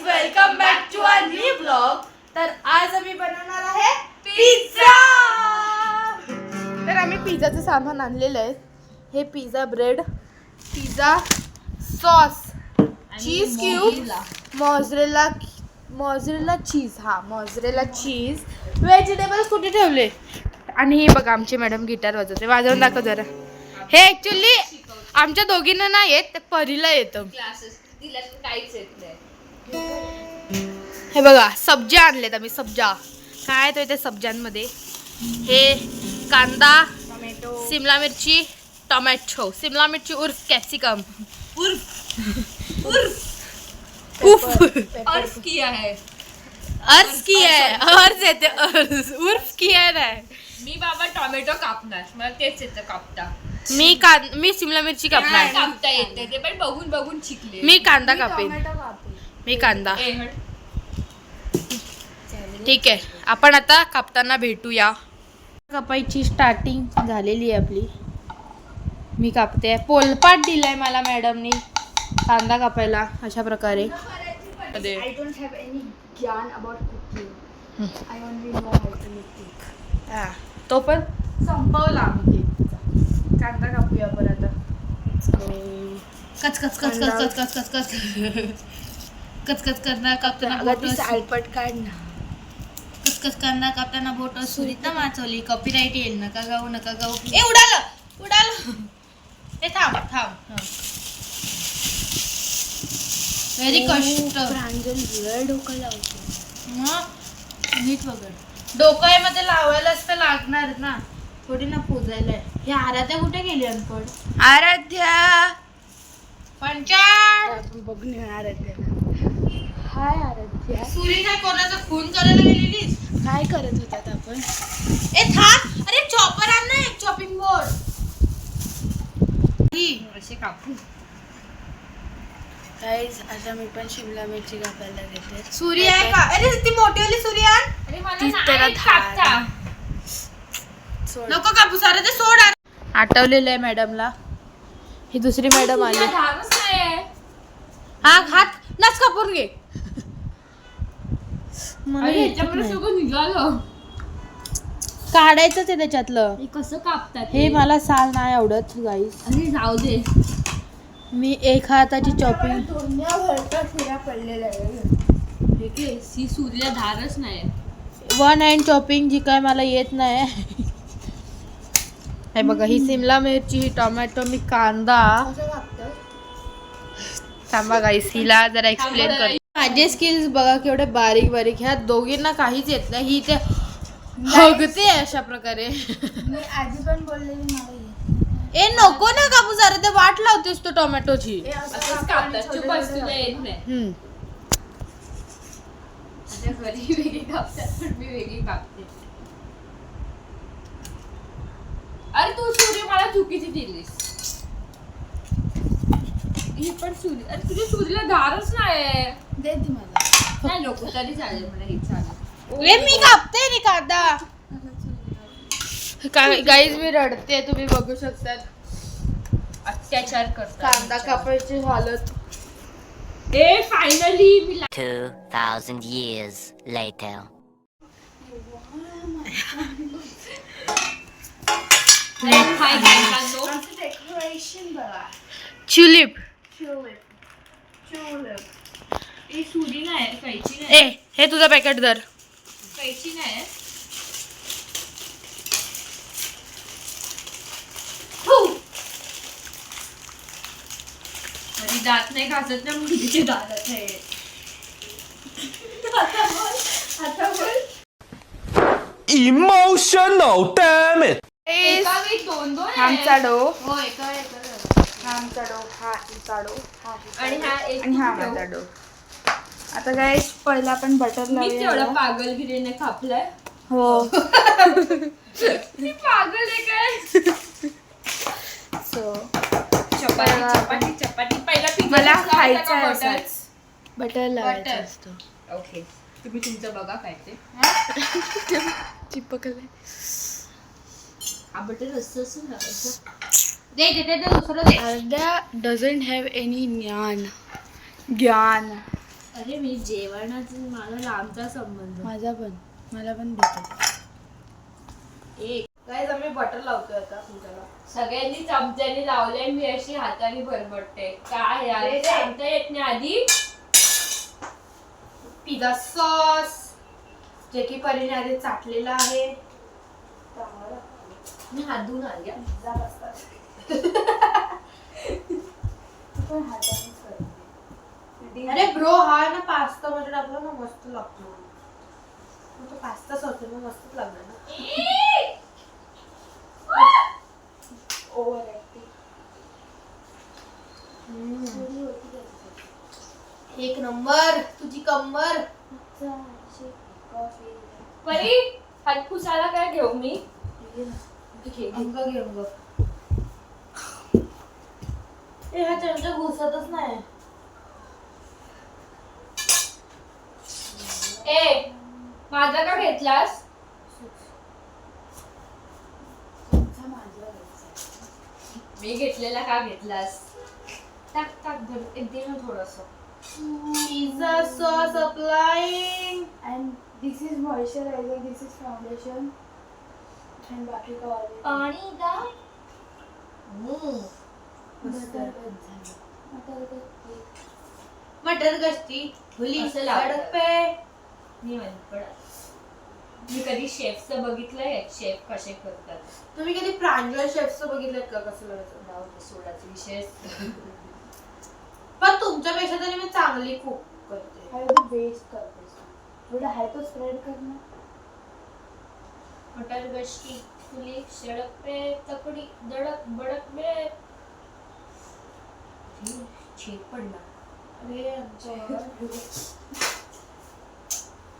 Welcome back to our new blog. तर आज आम्ही बनवणार आहे पिझ्झा. तर आम्ही पिझ्झाचं सामान आणलेलं आहे. हे पिझ्झा ब्रेड, पिझ्झा सॉस, चीज क्यूब, मॉझरेला चीज. मॉझरेला चीज. व्हेजिटेबल्स कुठे ठेवले? आणि हे बघा आमची मॅडम गिटार वाजवते. वाजवून दाखव जरा. हे ऍक्च्युली आमच्या दोघींना नाही येत, परीला येतं. हे बघा सब्जा आणलेत आम्ही. सब्जा काय तो त्या सब्जांमध्ये हे कांदा, टोमॅटो, शिमला मिरची, टोमॅटो, शिमला मिरची उर्फ कॅप्सिकम अर्ज किया है उर्फ किया है. मी बाबा टोमॅटो कापणार, मला तेच येतं कापता. मी शिमला मिरची कापणार. कापता येते ते पण बघून बघून शिकले. मी कांदा कापेन. मी कांदा. ठीक आहे, आपण आता कापताना भेटूया. कापायची स्टार्टिंग झालेली आहे आपली. मी कापते. पोलपाट दिलाय मला मॅडमनी कांदा कापायला अशा प्रकारे. I don't have any ज्ञान about cooking. I only know how to make cake. तो पण संपवला आम्ही केकचा. कांदा कापूया आपण आता. कच कच कच कच कच कच कच कच कच कच करणार कापताना सालपट काढ ना. कचकच कांदा कापताना बोट सुरीत वाचवली. कॉपीराईट येईल. नका गाऊ नका गाऊ. ए उडालं. ए थांब. व्हेरी कष्ट. प्रांजल डोकं लावतो. मग नीट वगैरे डोक्यामध्ये लावायलाच तर लागणार ना, थोडी ना पुजायला. हे आराध्या कुठे गेली अनपड? आराध्या पंचाळ बघून आराध्याला. हाय आराध्या. सुरी काय कोणाचा खून करायला गेलेलीस? काय करत होतात आपण? ए थांब. अरे चॉपर आण ना, एक चॉपिंग बोर्ड. असे कापू. गाईज आता मी पण शिमला मिरची कापायला घेते. सुरी आहे का? अरे ती मोठीवाली सुरी आण. अरे मला ती त्याला नाही कापता. नको कापू सारे ते सोड. आठवलेलं आहे मॅडमला. ही दुसरी मॅडम आली. धारच नाही. हात नस कापून घे. अरे ह्याच्यामध्ये सगळं निघालं. काढायचंच आहे त्याच्यातलं. हे कसं कापतात? हे मला साल नाही आवडत गाईस. अरे जाऊ दे. मी एक हाताची चॉपिंग. दोन्या भरता सुऱ्या पडलेल्या हे के सी सूर्य धारच नाही. वन हँड चॉपिंग जी काय मला येत नाही. हे बघा ही शिमला मिरची, ही टोमॅटो, मी कांदा. थांबा गाईस, हिला जरा एक्सप्लेन कर. माझे स्किल्स बघा केवढे बारीक बारीक. ह्या दोघींना काहीच येत नाही. ही ते हगते अशा प्रकारे. मी आधी पण बोललेली मला ए नको ना कापू जरा, ते वाट लावतेस तो टोमॅटोची. असंच कापतात. चुप बस, तुला येत नाही. आता घरी वेगळी कापतात पण मी वेगळी कापते. अरे तू सूर्य मला चुकीची दिलीस. ही पण सूर्य. अरे तुझ्या सूर्यला धारच नाही. दे ती मला. नाही नको तरी चालेल, मला हे चालेल. ए मी कापते रे कांदा. गाईज मी रडते, तुम्ही बघू शकतात. अत्याचार करतात. कांदा कापायची हालत. ए फायनली मी 2,000 years later. हाय गायकांनो. डेकोरेशन बघा. ट्युलिप. ही सुरी नाही, कैची नाही. ए हे तुझं पॅकेट धर. कैची नाही. तरी दात नाही घासत ना, मुलीचे दात आहे. आता बोल. Emotional, damn it! एका वेळी दोन आहे. आमचा डो. हो, एका वेळी हा आमचा डो. हा तुमचा डो. आणि हा एक आणि हा माझा डो. आता गाईस पहिला आपण बटर मी लावूया. तेवढा पागलगिरीने कापलाय. हो. मी पागल आहे काय? सो चपाती पहिला पिझ्झा मला लावायचा खायचं का आहे बटर? असाच. बटर लावायचं बटर. असतं. ओके, तुम्ही तुमचं बघा काय ते. चिपकलंय. हा बटर असं लावायचं. दुसरं दे. Arda doesn't have any ज्ञान. अरे मी जेवणाचा माझा लांबचा संबंध. मला पण भेटत. एक गाईज आम्ही बटर लावतोय आता पिझ्झाला. सगळ्यांनी चमच्याने लावले मी अशी हाताने भरभरते. काय यार रे. सांगता येत नाही आधी. पिझ्झा सॉस जे की परीने आधी चाटलेला आहे. मी हात धुवून आली हा. पिझ्झा पास्ता पण हातानेच करते. अरे ब्रो हा ना पास्ता मध्ये टाकला ना मस्त लागतो. मग तो पास्ता सॉस मग मस्तच लागणार ना. Over acting. एक नंबर तुझी कंबर. कॉफी परी हात पुसायला काय घेऊ मी? अंग घे अंग. ए हा चमचा घुसतच नाही. ए माझा का घेतलास? तुमचा माझा घ्यायचा. मी घेतलेला का घेतलास? टाक टाक भर एक दे ना थोडस. Pizza sauce applying. And this is moisturizer, this is foundation. And बाकी का ऑइल. पाणी का? मटर गश्ती भुली असं लावतात. सड़क पे. मी मी कधी शेफचं बघितलंय शेफ कसे करतात. तुम्ही कधी प्रांजल शेफचं बघितलं का कसं लावायचं? जाऊ दे, सोडाचा विषय. पण तुमच्यापेक्षा तरी मी चांगली कुक करते. हाय तो वेस्ट करते. थोड़ा है तो स्प्रेड करना. मटर गश्ती खुली सड़क पे तकड़ी दड़क बड़क में छेद पडला. अरे आमच्या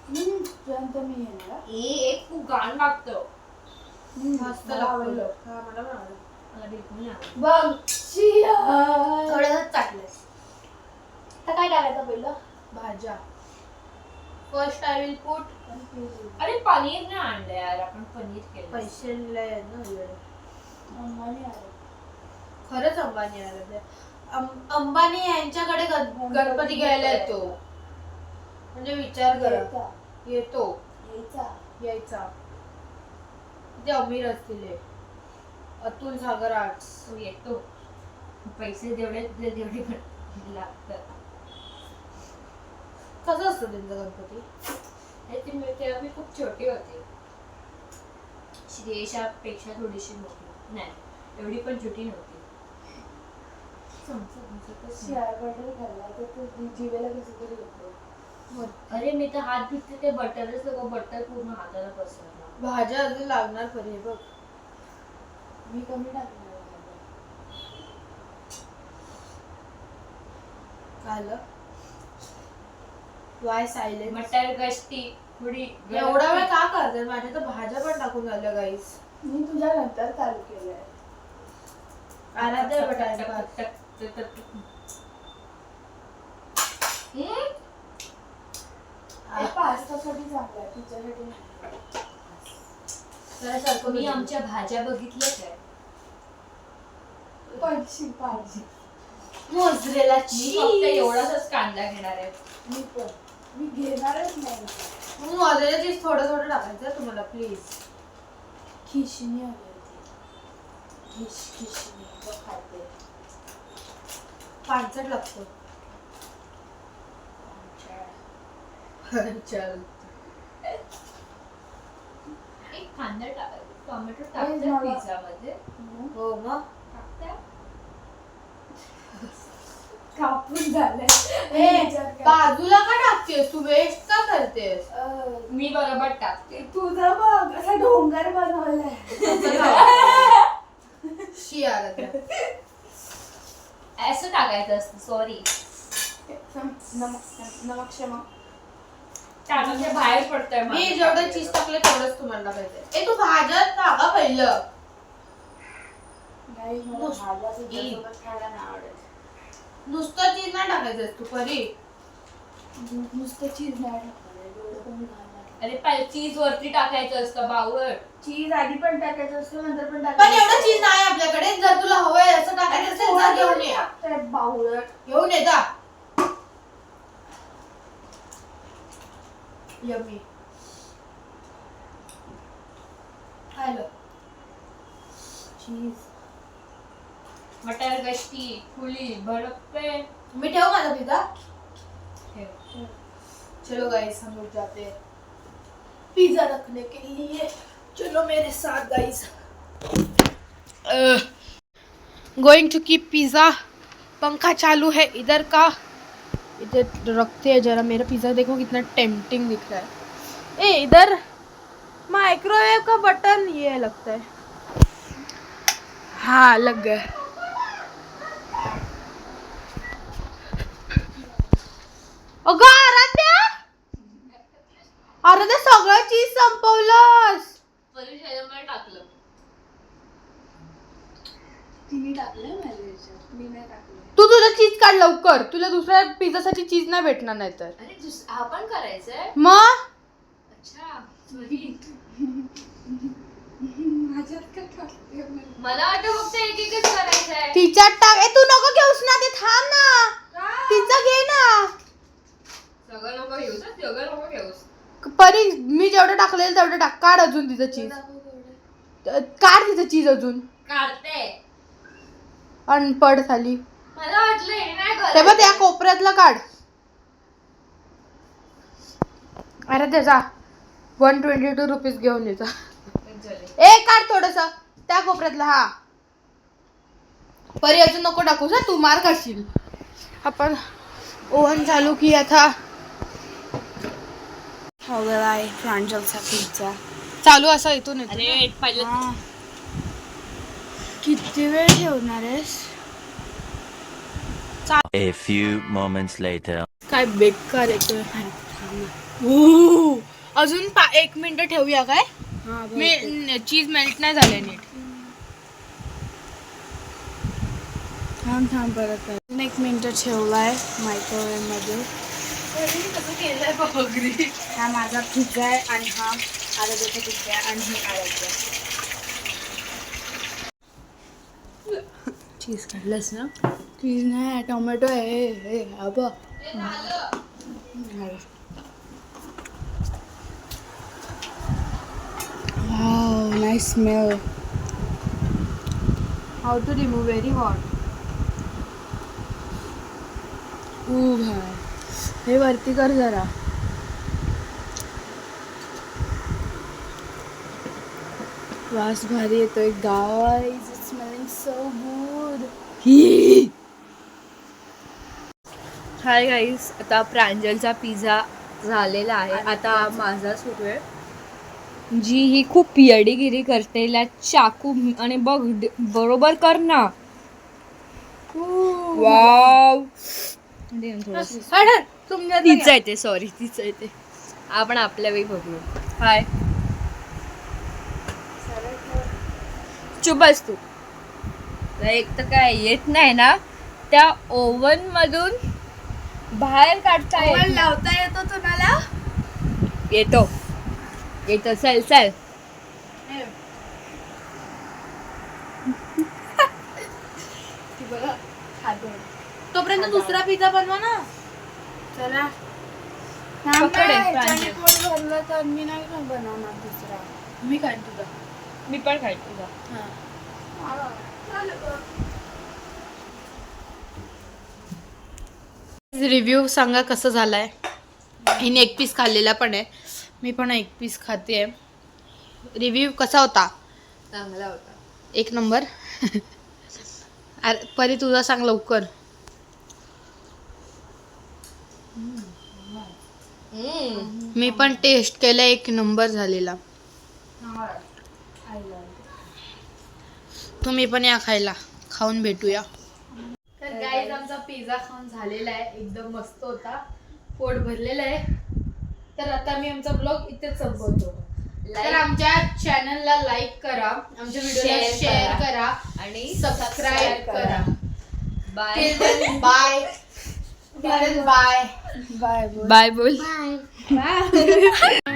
तुझ्यानंतर मी येणार. एक खूप घाण लागतं. मस्त मला लागतं. आवडलं. हा मला पण आवडलं. अरे कोणी आवडलं? बघ शिया. थोडंसं चाटलंय. आता काय टाकायचं पहिलं? भाज्या. First I will put. अरे पनीर नाही आणलं यार आपण पनीर केलं. पैसे दिले ना एवढे. अंबानी आले. खरंच अंबानी आला ते. अंबानी यांच्याकडे गणपती घ्यायला येतो. म्हणजे विचार करा. यायचा. येतो यायचा. यायचा. ते अमीर असतील हे. अतुल सागर आर्ट्स. तो येतो पैसे जेवढे पण लागतात. कसं असतं त्यांचा गणपती? तेव्हा मी खूप छोटी होते. श्रेयशापेक्षा थोडीशी मोठी. नाही एवढी पण छोटी नव्हती. शिया बटर खाल्ला तर तो जीवेला कसं तरी होतं. अरे मी तर हात धुतले ते बटरच सगळं बटर पूर्ण हाताला पसरलं. भाज्या अजून लागणार पण हे बघ. मी कमी टाकणार. झालं. Y silent. मटर गश्ती थोडी एवढा वेळ का करते? माझ्या तर भाज्या पण टाकून झाल्या गाईस. मी तुझ्या नंतर चालू केलंय. आराध्य बटाटा. पास्तासाठी चांगला आहे, पिझ्झासाठी नाही. मी आमच्या भाज्या बघितल्या काय? पाहिजे. मोजरेला मी फक्त एवढाच कांदा घेणार आहे. मी घेणारच नाही. मोजरेला चीज थोडं थोडं टाकायचं तुम्हाला प्लीज. खिशणी हवी होती. खिशणी खाते. पांचट लागतो. चल. एक कांदा टोमॅटो मला- टाकतात पिझ्झा मध्ये. हो मग. टाकतात. कापून झालंय. ए बाजूला का टाकतेस तू? वेस्ट का करतेस? मी बरोबर टाकते. तुझं बघ असा डोंगर बनवलाय. शी आराध्या. असं टाकायचं असतं. सॉरी नमक क्षमा. टाकायच्या बाहेर पडतंय मी माझं जेवढं टाकलेलं. चीज टाकलं तेवढंच तुम्हाला टाकायचं. ए तू भाज्यात टाका पहिलं. नाही मला भाज्या तुझ्यासोबत खायला नाही आवडत. नुसतं चीज नाही टाकायचं तू परी. नुसतं चीज नाही टाकणार. एवढं पण मी घालणार. अरे चीज वरती टाकायचं असतं बावळ. चीज आधी पण टाकायचं असतं नंतर पण पण टाकायचं. एवढं चीज नाही आपल्याकडे. जर तुला हवंय असं टाकायचं असेल तर घेऊन ये. बावळट. घेऊन ये जा. यम्मी. हॅलो चीज. मटर गश्ती फुली भड़कते. मी ठेवू माझा पिझ्झा. ठेव. चलो गाइस हम लोग जाते हैं पिज्जा रखने के लिए. चलो मेरे साथ guys. Going to keep pizza. पंखा चालू है इधर का. इधर रखते हैं जरा. मेरा पिज्जा देखो कितना टेम्पटिंग दिख रहा है. ए इधर माइक्रोवेव का बटन ये लगता है. हाँ लग गया. अगं आराध्या सगळं चीज संपवलंस. परिचयामध्ये टाकलं. तिने टाकलंय माझ्या याच्यात, मी नाही टाकलंय. तू तुझं चीज काढ लवकर. तुला दुसऱ्या पिझ्झासाठी चीज नाही भेटणार नाही तर. अरे हा पण करायचंय. मग अच्छा सॉरी. माझ्यात काय टाकते मला? मला वाटतं फक्त एक एकच करायचंय. तिच्यात टाक. ए तू नको घेऊस ना ते. थांब ना. तिचं घे ना. सगळं नको घेऊस. सगळं नको घेऊस. परी मी जेवढं टाकलेलं तेवढं टाक. काढ अजून तिचं चीज. काढ तिचं चीज अजून. काढते. अनपड झाली. मला वाटलं हे नाही ते बघ त्या करायचं. कोपऱ्यातलं काढ. अरे त्याचा 122 रुपीज घेऊन येतो. ए काढ थोडस त्या कोपऱ्यातलं. हा परी अजून नको टाकूस हा. तू मार खाशील. आपण ओव्हन चालू किया था. हो गया आहे प्रांजलचा पिझ्झा. चालू असा इथून येतो. अरे पहिलं हा. किती वेळ ठेवणार आहेस. A few moments later. काय बेकार येतोय. अजून 1 मिनिट ठेवूया काय. मी चीज मेल्ट नाही झाले नीट. थांब परत 1 मिनिट ठेवलाय मायक्रोवेव्ह मध्ये. हा माझा पिझ्झा आहे आणि हा आराध्याचा पिझ्झा आहे आणि ही आराध्या. चीज काढलंस ना. चीज नाही टोमॅटो आहे. हे बघ. Wow, nice smell. How to remove? Very hot. भाई हे वरती कर जरा. वास भारी येतोय guys. It's smelling so good. Hi guys. आता प्रांजलचा पिझ्झा झालेला आहे. आता माझा सुरू आहे. जी ही खूप येडीगिरी करते. चाकू आणि बघ बरोबर कर ना. वाव. तिचं आहे ते. सॉरी तिचं आहे ते. आपण आपल्या वेळी बघू. हाय चुप तू. एक तर काय येत नाही ना त्या ओव्हन मधून बाहेर काढता येत नाही. लावता येतो तुम्हाला. येतो येतो. चल चल. तोपर्यंत दुसरा पिझ्झा बनवा ना. चला पकडे प्रांजल. भरलं तर मी नाही बनवणार दुसरा. मी खाईन तुझा. मी पण खाईन तुझा. रिव्ह्यू सांगा कसं झालाय. हिने 1 पीस खाल्लेला पण आहे. मी पण 1 पीस खाते. रिव्ह्यू कसा होता. चांगला होता. 1 नंबर. अरे परी तुझा सांग लवकर. मी पण टेस्ट केला. 1 नंबर झालेला. तुम्ही पण या खायला. खाऊन भेटूया. तर गाईज आमचा पिझ्झा खाऊन झालेला आहे. एकदम मस्त होता. पोट भरलेलं आहे. तर आता मी आमचा ब्लॉग इथेच संपवतो. तर आमच्या चॅनलला लाईक करा. आमच्या व्हिडिओला शेअर करा आणि सबस्क्राईब करा. Bye bye bye. बाय बोल. बाय.